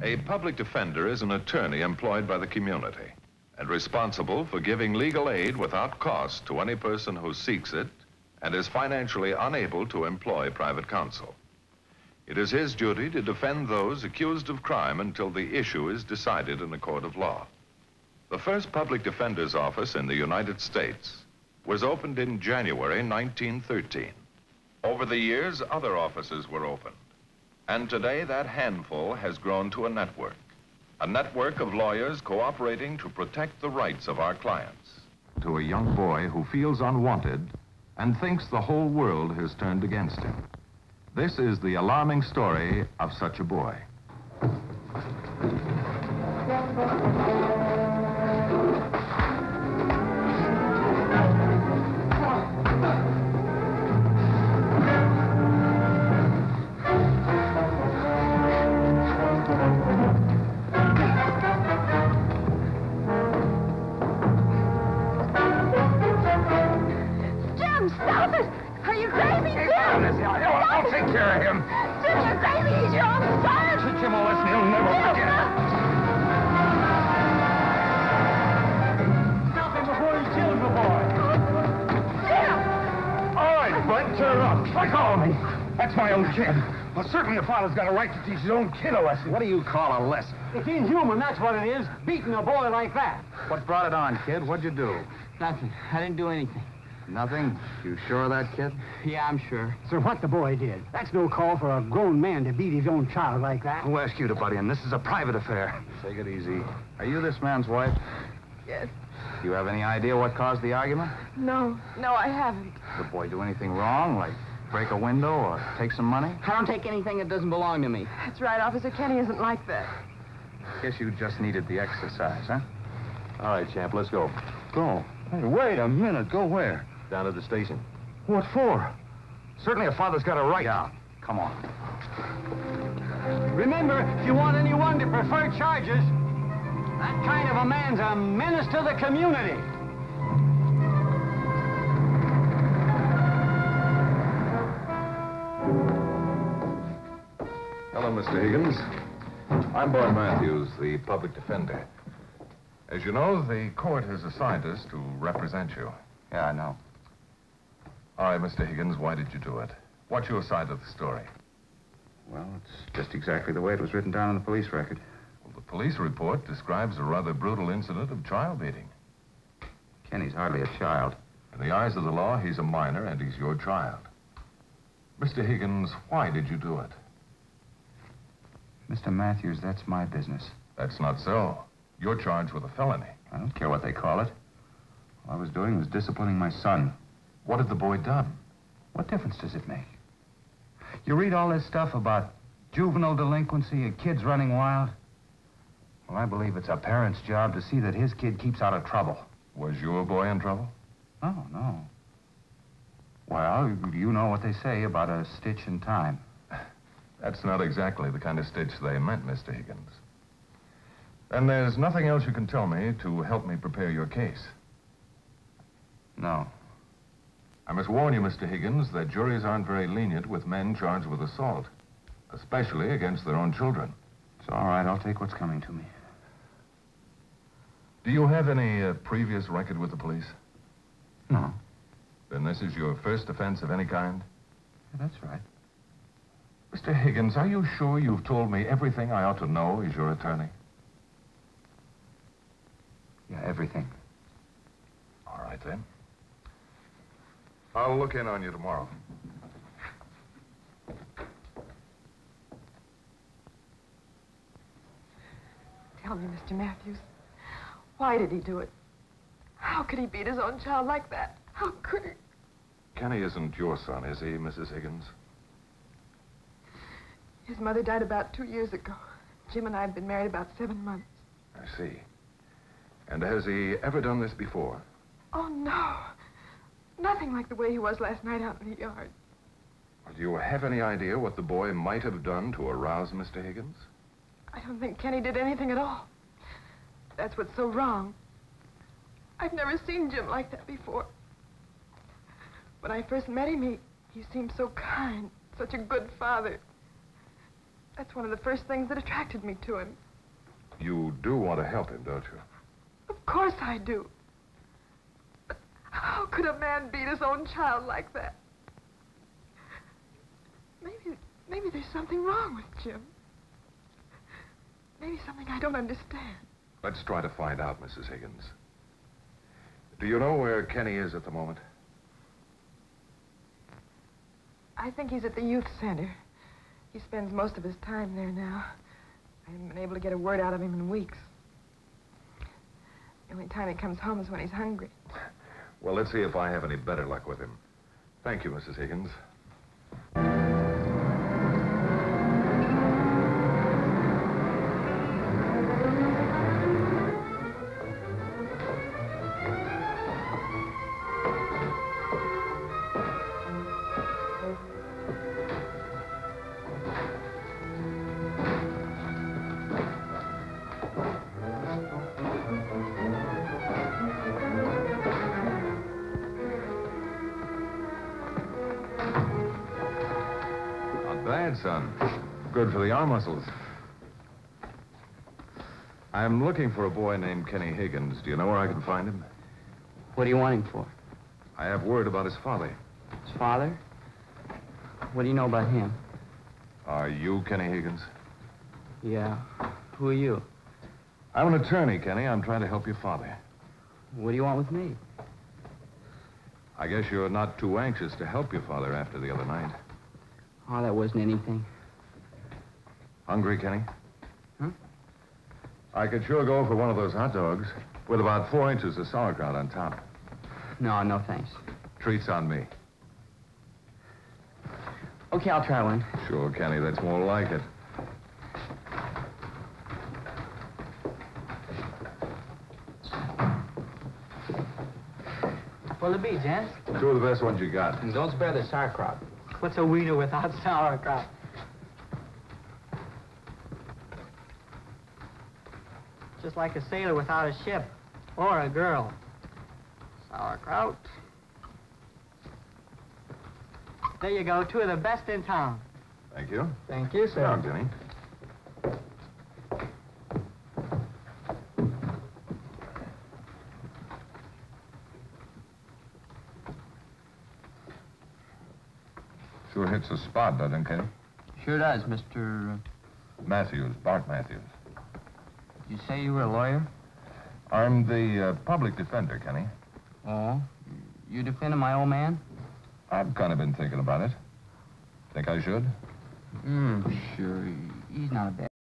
A public defender is an attorney employed by the community and responsible for giving legal aid without cost to any person who seeks it and is financially unable to employ private counsel. It is his duty to defend those accused of crime until the issue is decided in a court of law. The first public defender's office in the United States was opened in January 1913. Over the years, other offices were opened. And today, that handful has grown to a network of lawyers cooperating to protect the rights of our clients. To a young boy who feels unwanted and thinks the whole world has turned against him. This is the alarming story of such a boy. I'll take care of him. Jim, you're crazy. He's your own son. Jim will listen. He'll never forget it. Stop him before he kills the boy. Jim! All right, Bud, turn it off. Let go of me. That's my own kid. Well, certainly a father's got a right to teach his own kid a lesson. What do you call a lesson? It's inhuman, that's what it is, beating a boy like that. What brought it on, kid? What'd you do? Nothing. I didn't do anything. Nothing? You sure of that, kid? Yeah, I'm sure. Sir, what the boy did, that's no call for a grown man to beat his own child like that. Who asked you to butt in? This is a private affair. Take it easy. Are you this man's wife? Yes. Do you have any idea what caused the argument? No, I haven't. Did the boy do anything wrong, like break a window or take some money? I don't take anything that doesn't belong to me. That's right, Officer Kenny isn't like that. Guess you just needed the exercise, huh? All right, champ, let's go. Go. Hey, wait a minute. Go where? Down to the station. What for? Certainly a father's got a right. Yeah, come on. Remember, if you want anyone to prefer charges, that kind of a man's a menace to the community. Hello, Mr. Higgins. I'm Boyd Matthews, the public defender. As you know, the court has assigned us to represent you. Yeah, I know. All right, Mr. Higgins, why did you do it? What's your side of the story? Well, it's just exactly the way it was written down in the police record. Well, the police report describes a rather brutal incident of child beating. Kenny's hardly a child. In the eyes of the law, he's a minor and he's your child. Mr. Higgins, why did you do it? Mr. Matthews, that's my business. That's not so. You're charged with a felony. I don't care what they call it. All I was doing was disciplining my son. What had the boy done? What difference does it make? You read all this stuff about juvenile delinquency and kids running wild? Well, I believe it's a parent's job to see that his kid keeps out of trouble. Was your boy in trouble? Oh, no. Well, you know what they say about a stitch in time. That's not exactly the kind of stitch they meant, Mr. Higgins. And there's nothing else you can tell me to help me prepare your case. No. I must warn you, Mr. Higgins, that juries aren't very lenient with men charged with assault, especially against their own children. It's all right. I'll take what's coming to me. Do you have any previous record with the police? No. Then this is your first offense of any kind? Yeah, that's right. Mr. Higgins, are you sure you've told me everything I ought to know as your attorney? Yeah, everything. All right, then. I'll look in on you tomorrow. Tell me, Mr. Matthews, why did he do it? How could he beat his own child like that? How could he? Kenny isn't your son, is he, Mrs. Higgins? His mother died about 2 years ago. Jim and I have been married about 7 months. I see. And has he ever done this before? Oh, no. Nothing like the way he was last night out in the yard. Do you have any idea what the boy might have done to arouse Mr. Higgins? I don't think Kenny did anything at all. That's what's so wrong. I've never seen Jim like that before. When I first met him, he seemed so kind, such a good father. That's one of the first things that attracted me to him. You do want to help him, don't you? Of course I do. But how could a man beat his own child like that? Maybe there's something wrong with Jim. Maybe something I don't understand. Let's try to find out, Mrs. Higgins. Do you know where Kenny is at the moment? I think he's at the youth center. He spends most of his time there now. I haven't been able to get a word out of him in weeks. The only time he comes home is when he's hungry. Well, let's see if I have any better luck with him. Thank you, Mrs. Higgins. Bad, son. Good for the arm muscles. I'm looking for a boy named Kenny Higgins. Do you know where I can find him? What do you want him for? I have word about his father. His father? What do you know about him? Are you Kenny Higgins? Yeah. Who are you? I'm an attorney, Kenny. I'm trying to help your father. What do you want with me? I guess you're not too anxious to help your father after the other night. Oh, that wasn't anything. Hungry, Kenny? Huh? I could sure go for one of those hot dogs with about 4 inches of sauerkraut on top. No, thanks. Treats on me. Okay, I'll try one. Sure, Kenny, that's more like it. What'll it be, gents? 2 of the best ones you got. And don't spare the sauerkraut. What's a wiener without sauerkraut? Just like a sailor without a ship. Or a girl. Sauerkraut. There you go, 2 of the best in town. Thank you. Thank you, Sit down, Kenny. Sure hits the spot, doesn't it, Kenny? Sure does, Mr. Matthews, Bart Matthews. You say you were a lawyer? I'm the public defender, Kenny. Oh, you defending my old man? I've kind of been thinking about it. Think I should? Sure. He's not a bad